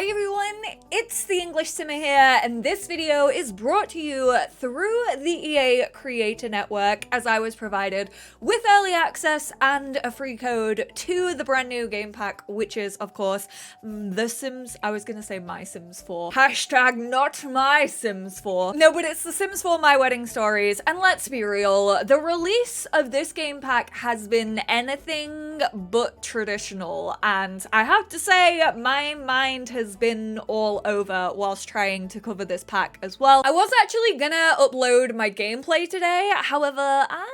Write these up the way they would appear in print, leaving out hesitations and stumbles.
Hi everyone, it's the EnglishSimmer here, and this video is brought to you through the EA Creator Network, as I was provided with early access and a free code to the brand new game pack, which is, of course, The Sims. I was gonna say My Sims 4. Hashtag not My Sims 4. No, but it's The Sims 4 My Wedding Stories, and let's be real, the release of this game pack has been anything but traditional, and I have to say, my mind has been all over whilst trying to cover this pack as well. I was actually gonna upload my gameplay today, however, I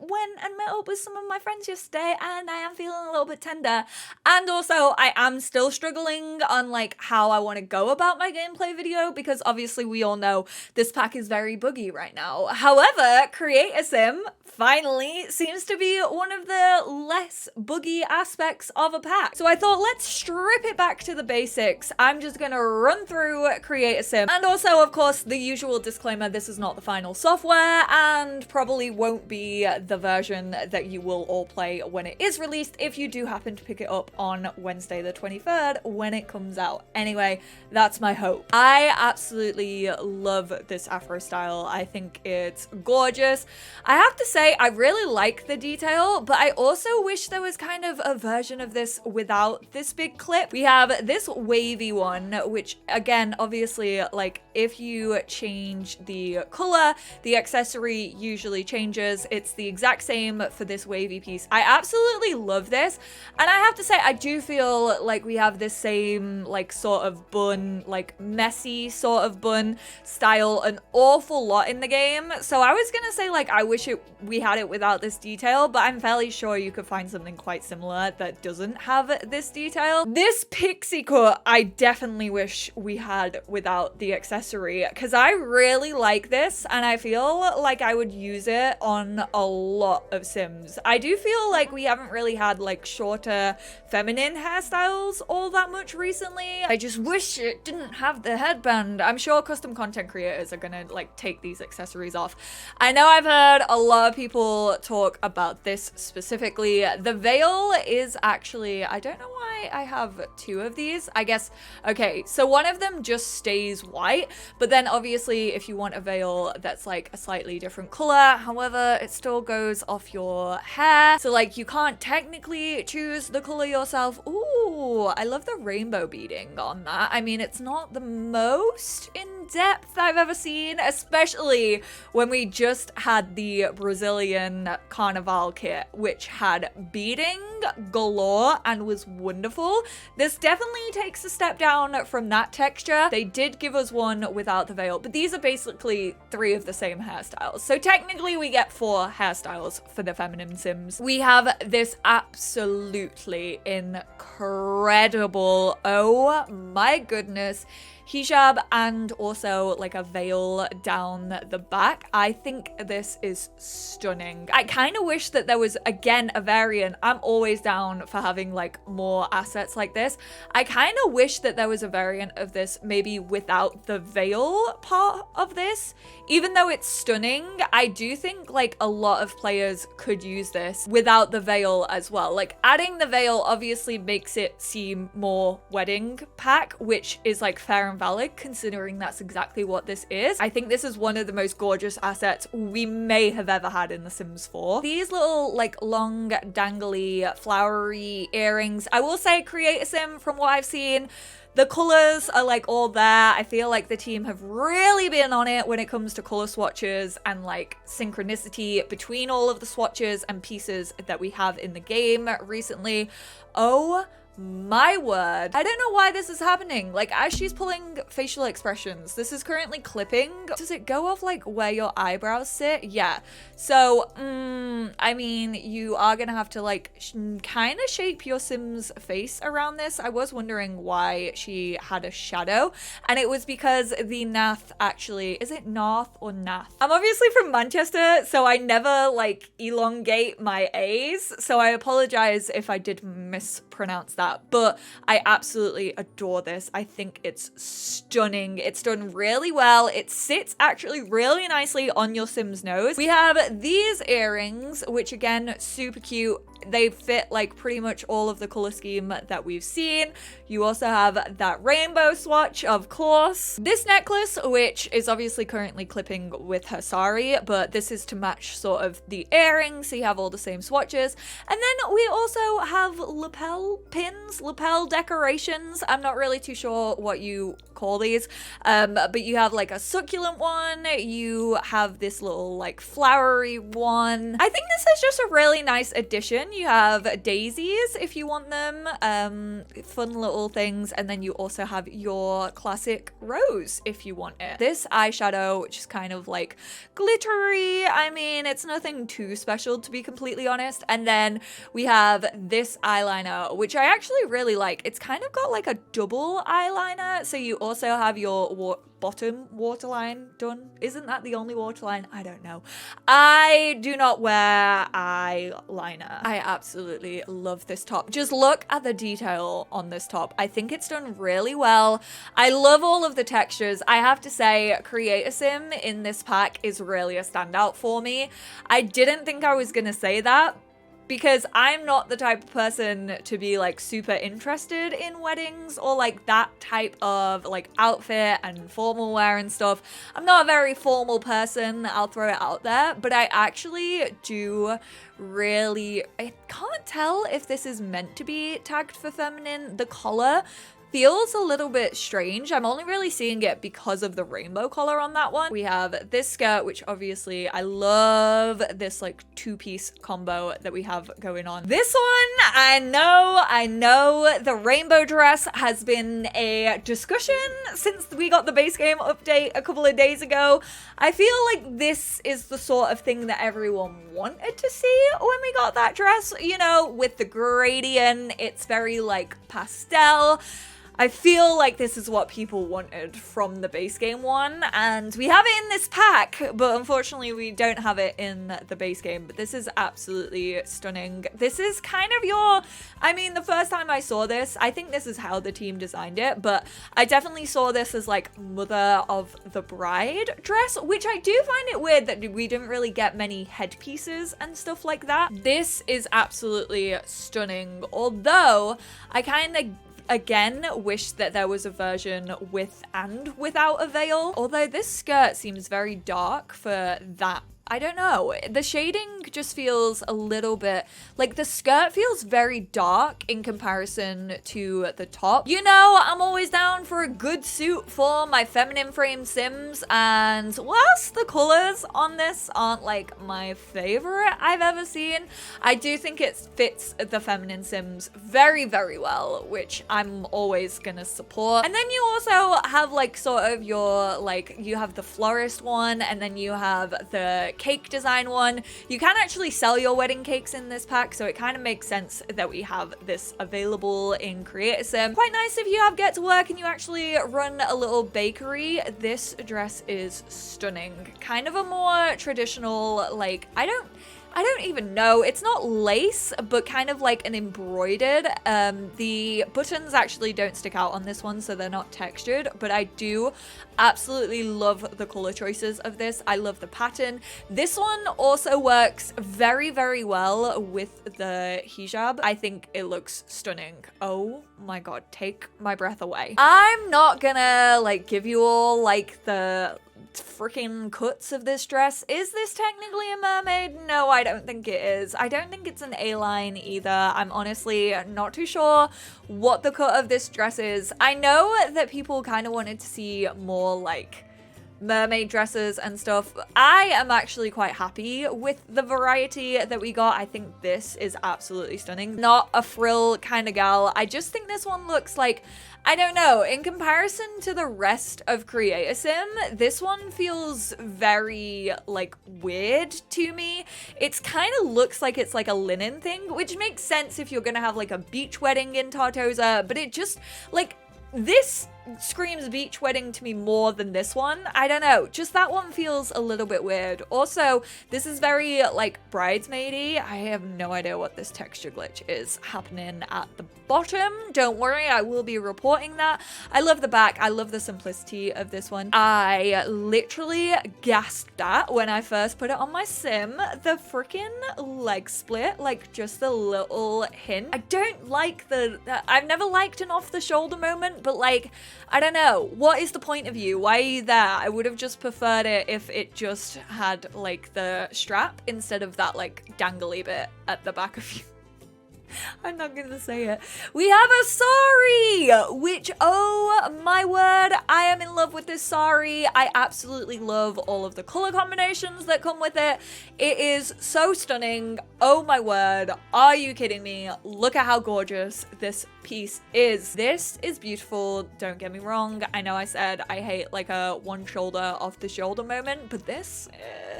went and met up with some of my friends yesterday and I am feeling a little bit tender. And also, I am still struggling on like how I want to go about my gameplay video, because obviously we all know this pack is very buggy right now. However, Create a Sim finally seems to be one of the less buggy aspects of a pack. So I thought, let's strip it back to the basics. I'm just gonna run through Create a Sim. And also, of course, the usual disclaimer, this is not the final software and probably won't be the version that you will all play when it is released, if you do happen to pick it up on Wednesday the 23rd when it comes out. Anyway, that's my hope. I absolutely love this Afro style. I think it's gorgeous. I have to say, I really like the detail, but I also wish there was kind of a version of this without this big clip. We have this wavy one, which again, obviously, like if you change the color, the accessory usually changes. It's the exact same for this wavy piece. I absolutely love this. And I have to say, I do feel like we have this same like sort of bun, like messy sort of bun style an awful lot in the game. So I was gonna say, like, I wish we had it without this detail, but I'm fairly sure you could find something quite similar that doesn't have this detail. This pixie cut, I definitely wish we had without the accessory, because I really like this and I feel like I would use it on a lot of Sims. I do feel like we haven't really had like shorter feminine hairstyles all that much recently. I just wish it didn't have the headband. I'm sure custom content creators are gonna like take these accessories off. I know I've heard a lot of people talk about this specifically. The veil is actually, I don't know why I have two of these. I guess, okay, so one of them just stays white, but then obviously if you want a veil that's like a slightly different color, however, it still goes off your hair. So like you can't technically choose the color yourself. Ooh, I love the rainbow beading on that. I mean, it's not the most in depth I've ever seen, especially when we just had the Brazilian Carnival kit, which had beading galore and was wonderful. This definitely takes a step down from that texture. They did give us one without the veil, but these are basically three of the same hairstyles. So technically we get four hairstyles for the feminine Sims. We have this absolutely incredible, oh my goodness, hijab and also like a veil down the back. I think this is stunning. I kind of wish that there was, again, a variant. I'm always down for having like more assets like this. I kind of wish that there was a variant of this maybe without the veil part of this. Even though it's stunning, I do think like a lot of players could use this without the veil as well. Like adding the veil obviously makes it seem more wedding pack, which is like fair and valid considering that's exactly what this is. I think this is one of the most gorgeous assets we may have ever had in The Sims 4. These little like long dangly flowery earrings, I will say Create a Sim, from what I've seen, the colors are like all there. I feel like the team have really been on it when it comes to color swatches and like synchronicity between all of the swatches and pieces that we have in the game recently. Oh my word. I don't know why this is happening. Like, as she's pulling facial expressions, this is currently clipping. Does it go off like where your eyebrows sit? Yeah. So, I mean, you are gonna have to like kind of shape your Sim's face around this. I was wondering why she had a shadow, and it was because the Nath actually, is it Nath or Nath? I'm obviously from Manchester, so I never like elongate my A's, so I apologize if I did mispronounce that. that. But I absolutely adore this. I think it's stunning. It's done really well. It sits actually really nicely on your Sim's nose. We have these earrings, which again, super cute. They fit like pretty much all of the color scheme that we've seen. You also have that rainbow swatch, of course. This necklace, which is obviously currently clipping with her sari, but this is to match sort of the earrings, so you have all the same swatches. And then we also have lapel pins, lapel decorations. I'm not really too sure what you call these, but you have like a succulent one, you have this little like flowery one. I think this is just a really nice addition. You have daisies if you want them, fun little things, and then you also have your classic rose if you want it. This eyeshadow, which is kind of like glittery, I mean, it's nothing too special to be completely honest. And then we have this eyeliner, which I actually really like. It's kind of got like a double eyeliner, so you also have your bottom waterline done. Isn't that the only waterline? I don't know. I do not wear eyeliner. I absolutely love this top. Just look at the detail on this top. I think it's done really well. I love all of the textures. I have to say, Create a Sim in this pack is really a standout for me. I didn't think I was gonna say that, because I'm not the type of person to be like super interested in weddings or like that type of like outfit and formal wear and stuff. I'm not a very formal person, I'll throw it out there, but I actually do really, I can't tell if this is meant to be tagged for feminine. The color feels a little bit strange. I'm only really seeing it because of the rainbow color on that one. We have this skirt, which obviously I love this like two-piece combo that we have going on. This one, I know the rainbow dress has been a discussion since we got the base game update a couple of days ago. I feel like this is the sort of thing that everyone wanted to see when we got that dress, you know, with the gradient. It's very like pastel. I feel like this is what people wanted from the base game one, and we have it in this pack, but unfortunately we don't have it in the base game. But this is absolutely stunning. This is kind of your, I mean, the first time I saw this, I think this is how the team designed it, but I definitely saw this as like mother of the bride dress, which I do find it weird that we didn't really get many headpieces and stuff like that. This is absolutely stunning, although I kind of again wish that there was a version with and without a veil. Although this skirt seems very dark for that. I don't know. The shading just feels a little bit like the skirt feels very dark in comparison to the top. You know, I'm always down for a good suit for my feminine frame Sims, and whilst the colors on this aren't like my favorite I've ever seen, I do think it fits the feminine Sims very, very well, which I'm always gonna support. And then you also have like sort of your like, you have the florist one, and then you have the cake design one. You can actually sell your wedding cakes in this pack, so it kind of makes sense that we have this available in Create a Sim. Quite nice if you have Get to Work and you actually run a little bakery. This dress is stunning. Kind of a more traditional, like, I don't even know. It's not lace, but kind of like an embroidered. The buttons actually don't stick out on this one, so they're not textured, but I do absolutely love the color choices of this. I love the pattern. This one also works very, very well with the hijab. I think it looks stunning. Oh my god, take my breath away. I'm not gonna like give you all like the freaking cuts of this dress. Is this technically a mermaid? No, I don't think it is. I don't think it's an A-line either. I'm honestly not too sure what the cut of this dress is. I know that people kind of wanted to see more like mermaid dresses and stuff. I am actually quite happy with the variety that we got. I think this is absolutely stunning. Not a frill kind of gal. I just think this one looks like, I don't know, in comparison to the rest of Create a Sim, this one feels very like weird to me. It's kind of looks like it's like a linen thing, which makes sense if you're gonna have like a beach wedding in Tartosa, but it just like, this screams beach wedding to me more than this one. I don't know, just that one feels a little bit weird. Also, this is very like bridesmaidy. I have no idea what this texture glitch is happening at the bottom. Don't worry, I will be reporting that. I love the back. I love the simplicity of this one. I literally gasped at when I first put it on my sim, the freaking leg split, like just the little hint. I don't like I've never liked an off the shoulder moment, but like, I don't know. What is the point of you? Why are you there? I would have just preferred it if it just had like the strap instead of that like dangly bit at the back of you. I'm not gonna say it. We have a sari, which, oh my word, I am in love with this sari. I absolutely love all of the color combinations that come with it. It is so stunning. Oh my word, are you kidding me? Look at how gorgeous this piece is. This is beautiful, don't get me wrong. I know I said I hate like a one shoulder off the shoulder moment, but this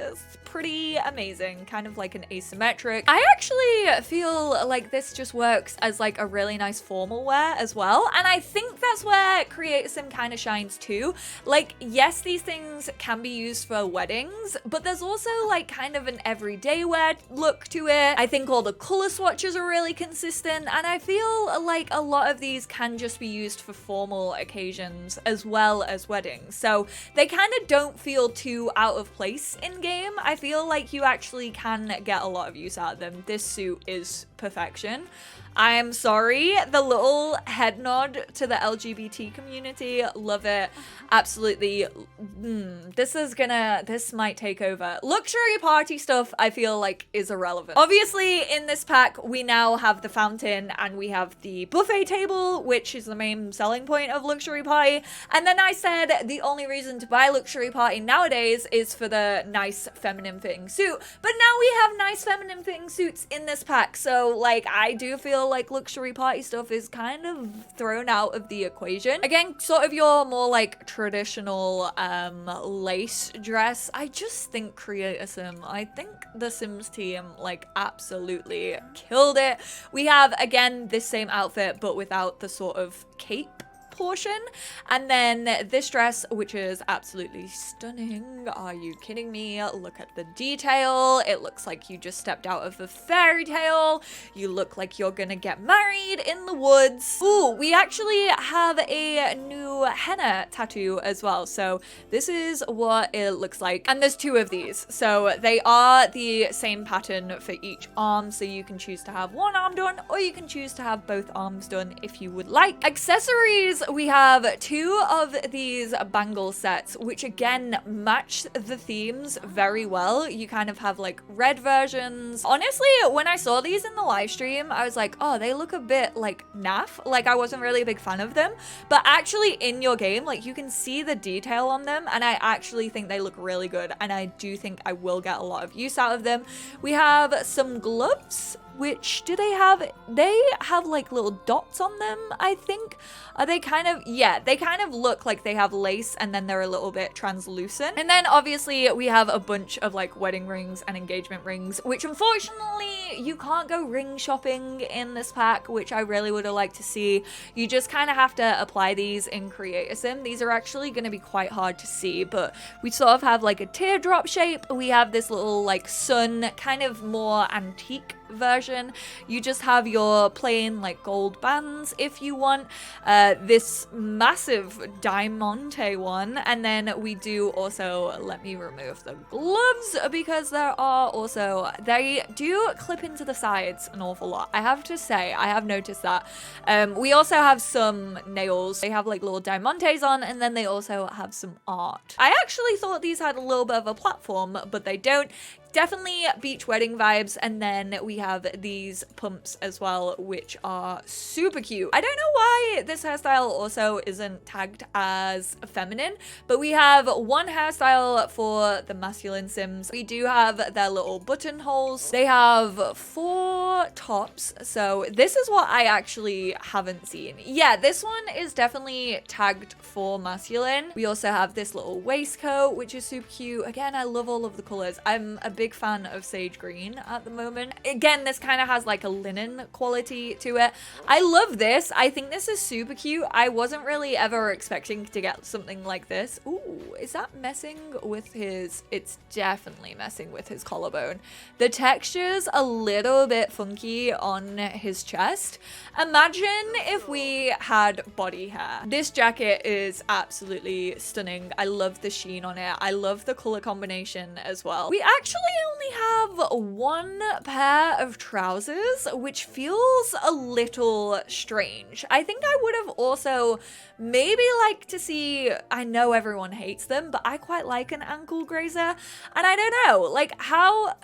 is pretty amazing, kind of like an asymmetric. I actually feel like this just works as like a really nice formal wear as well, and I think that's where Create a Sim kind of shines too. Like, yes, these things can be used for weddings, but there's also like kind of an everyday wear look to it. I think all the color swatches are really consistent, and I feel like a lot of these can just be used for formal occasions as well as weddings, so they kind of don't feel too out of place in game. I feel like you actually can get a lot of use out of them. This suit is perfection. I'm sorry, the little head nod to the LGBT community, love it. Absolutely. This might take over. Luxury party stuff, I feel like, is irrelevant. Obviously, in this pack, we now have the fountain and we have the buffet table, which is the main selling point of Luxury Party. And then I said the only reason to buy Luxury Party nowadays is for the nice feminine fitting suit. But now we have nice feminine fitting suits in this pack. So, like, I do feel like Luxury Party stuff is kind of thrown out of the equation. Again, sort of your more like traditional lace dress. I just think Create a Sim, I think the Sims team like absolutely killed it. We have again this same outfit but without the sort of cape portion, and then this dress, which is absolutely stunning. Are you kidding me? Look at the detail. It looks like you just stepped out of a fairy tale. You look like you're gonna get married in the woods. Ooh, we actually have a new henna tattoo as well, so this is what it looks like, and there's two of these, so they are the same pattern for each arm, so you can choose to have one arm done or you can choose to have both arms done if you would like. Accessories, we have two of these bangle sets, which again match the themes very well. You kind of have like red versions. Honestly, when I saw these in the live stream, I was like, oh, they look a bit like naff. Like, I wasn't really a big fan of them, but actually in your game, like, you can see the detail on them, and I actually think they look really good, and I do think I will get a lot of use out of them. We have some gloves, which they have like little dots on them, I think. Are they kind of, yeah, they kind of look like they have lace and then they're a little bit translucent. And then obviously we have a bunch of like wedding rings and engagement rings, which unfortunately you can't go ring shopping in this pack, which I really would have liked to see. You just kind of have to apply these in Create a Sim. These are actually going to be quite hard to see, but we sort of have like a teardrop shape. We have this little like sun, kind of more antique version. You just have your plain like gold bands if you want, this massive diamante one, and then we do also, let me remove the gloves because there are also, they do clip into the sides an awful lot, I have to say. I have noticed that. We also have some nails. They have like little diamantes on, and then they also have some art. I actually thought these had a little bit of a platform, but they don't. Definitely beach wedding vibes. And then we have these pumps as well, which are super cute. I don't know why this hairstyle also isn't tagged as feminine, but we have one hairstyle for the masculine Sims. We do have their little buttonholes. They have 4 tops, so this is what I actually haven't seen. Yeah, this one is definitely tagged for masculine. We also have this little waistcoat, which is super cute. Again, I love all of the colors. I'm a big fan of sage green at the moment. Again, this kind of has like a linen quality to it. I love this. I think this is super cute. I wasn't really ever expecting to get something like this. Ooh, is that messing with his... It's definitely messing with his collarbone. The texture's a little bit funky on his chest. Imagine if we had body hair. This jacket is absolutely stunning. I love the sheen on it. I love the color combination as well. We actually only have one pair of trousers, which feels a little strange. I think I would have also maybe liked to see, I know everyone hates them, but I quite like an ankle grazer. And I don't know, like how,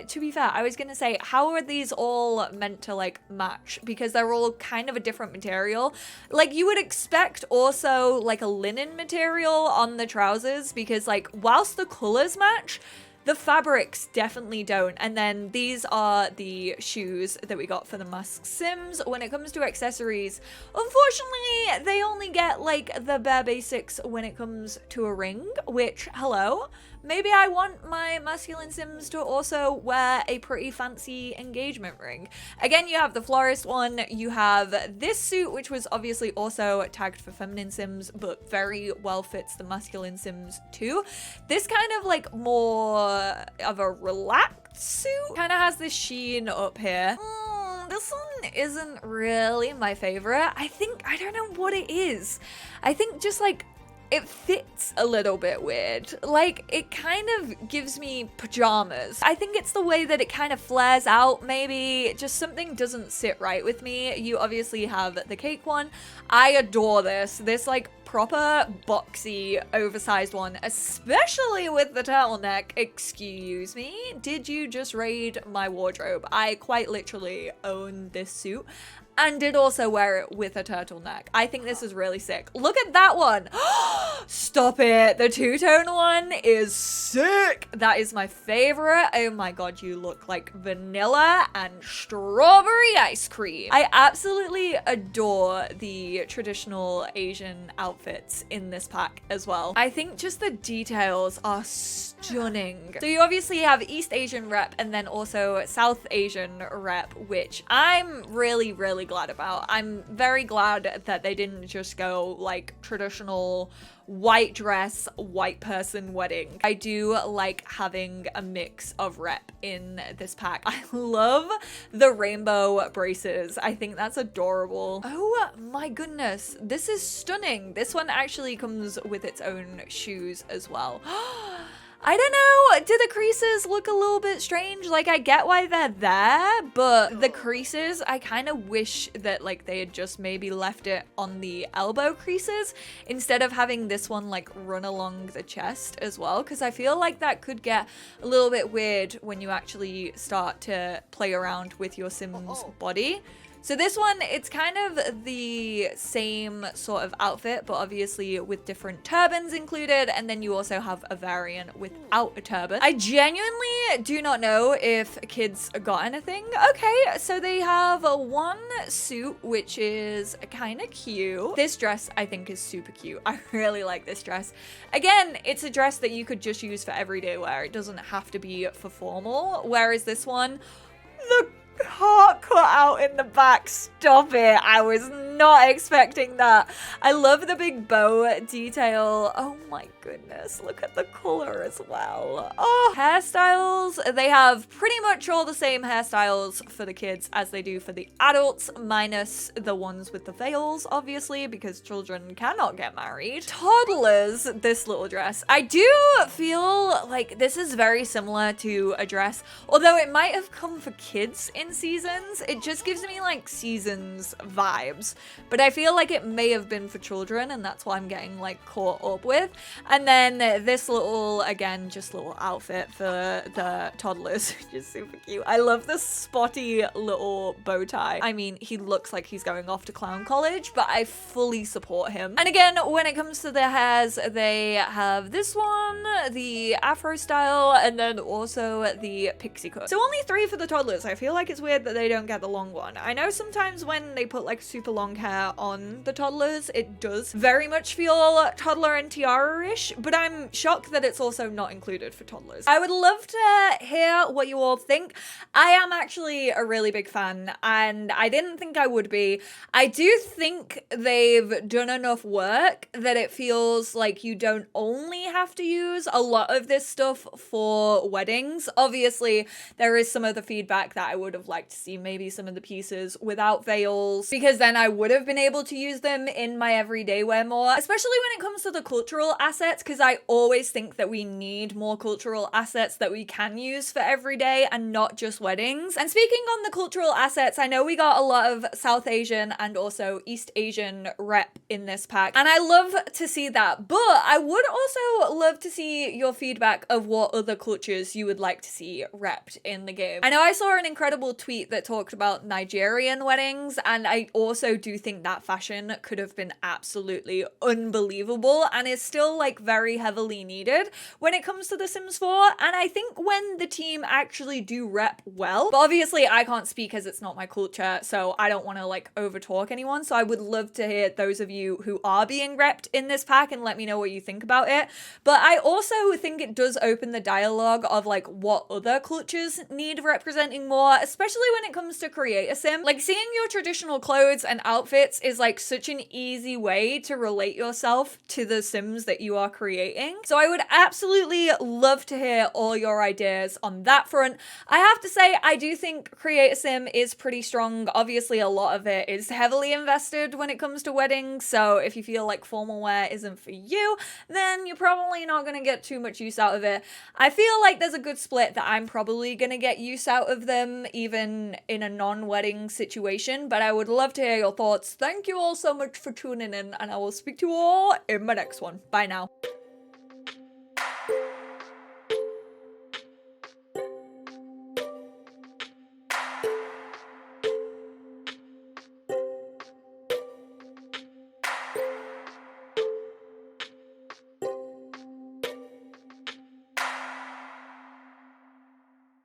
to be fair, I was gonna say, how are these all meant to like match? Because they're all kind of a different material. Like you would expect also like a linen material on the trousers, because like whilst the colors match, the fabrics definitely don't. And then these are the shoes that we got for the Musk Sims. When it comes to accessories, unfortunately, they only get like the bare basics when it comes to a ring, which, hello, maybe I want my masculine Sims to also wear a pretty fancy engagement ring. Again, you have the florist one, you have this suit, which was obviously also tagged for feminine Sims, but very well fits the masculine Sims too. This kind of like more of a relaxed suit, kind of has this sheen up here. This one isn't really my favorite. I don't know what it is. I think just like it fits a little bit weird. Like, it kind of gives me pajamas. I think it's the way that it kind of flares out, maybe. Just something doesn't sit right with me. You obviously have the cake one. I adore this. This, like, proper boxy, oversized one, especially with the turtleneck. Excuse me? Did you just raid my wardrobe? I quite literally own this suit. And did also wear it with a turtleneck. I think this is really sick. Look at that one. Stop it. The two-tone one is sick. That is my favorite. Oh my god, you look like vanilla and strawberry ice cream. I absolutely adore the traditional Asian outfits in this pack as well. I think just the details are stunning. So you obviously have East Asian rep and then also South Asian rep, which I'm really glad about. I'm very glad that they didn't just go like traditional white dress, white person wedding. I do like having a mix of rep in this pack. I love the rainbow braces. I think that's adorable. Oh my goodness, this is stunning. This one actually comes with its own shoes as well. I don't know, do the creases look a little bit strange? Like, I get why they're there, but the creases, I kind of wish that like they had just maybe left it on the elbow creases instead of having this one like run along the chest as well, because I feel like that could get a little bit weird when you actually start to play around with your Sim's body. So this one, it's kind of the same sort of outfit, but obviously with different turbans included, and then you also have a variant without a turban. I genuinely do not know if kids got anything. Okay, so they have one suit, which is kind of cute. This dress, I think, is super cute. I really like this dress. Again, it's a dress that you could just use for everyday wear. It doesn't have to be for formal, whereas this one, the heart cut out in the back. Stop it. I was not expecting that. I love the big bow detail. Oh my goodness. Look at the color as well. Oh, hairstyles. They have pretty much all the same hairstyles for the kids as they do for the adults, minus the ones with the veils, obviously, because children cannot get married. Toddlers, this little dress. I do feel like this is very similar to a dress, although it might have come for kids in seasons. It just gives me like seasons vibes, but I feel like it may have been for children, and that's what I'm getting like caught up with. And then this little, again, just little outfit for the toddlers, which is super cute. I love the spotty little bow tie. I mean, he looks like he's going off to clown college, but I fully support him. And again, when it comes to their hairs, they have this one, the afro style, and then also the pixie cut. So only 3 for the toddlers. I feel like it's weird that they don't get the long one. I know sometimes when they put like super long hair on the toddlers, it does very much feel toddler and tiara-ish, but I'm shocked that it's also not included for toddlers. I would love to hear what you all think. I am actually a really big fan, and I didn't think I would be. I do think they've done enough work that it feels like you don't only have to use a lot of this stuff for weddings. Obviously, there is some of the feedback that I would have liked to see maybe some of the pieces without veils, because then I would have been able to use them in my everyday wear more, especially when it comes to the cultural assets, because I always think that we need more cultural assets that we can use for everyday and not just weddings. And speaking on the cultural assets, I know we got a lot of South Asian and also East Asian rep in this pack, and I love to see that, but I would also love to see your feedback of what other cultures you would like to see repped in the game. I know I saw an incredible tweet that talked about Nigerian weddings, and I also do think that fashion could have been absolutely unbelievable and is still like very heavily needed when it comes to The Sims 4. And I think when the team actually do rep well, but obviously I can't speak as it's not my culture, so I don't want to like overtalk anyone, so I would love to hear those of you who are being repped in this pack and let me know what you think about it. But I also think it does open the dialogue of like what other cultures need representing more, especially when it comes to create a sim. Like seeing your traditional clothes and outfits is like such an easy way to relate yourself to the sims that you are creating. So I would absolutely love to hear all your ideas on that front. I have to say, I do think create a sim is pretty strong. Obviously a lot of it is heavily invested when it comes to weddings, so if you feel like formal wear isn't for you, then you're probably not going to get too much use out of it. I feel like there's a good split that I'm probably going to get use out of them even in a non-wedding situation, but I would love to hear your thoughts. Thank you all so much for tuning in, and I will speak to you all in my next one. Bye now.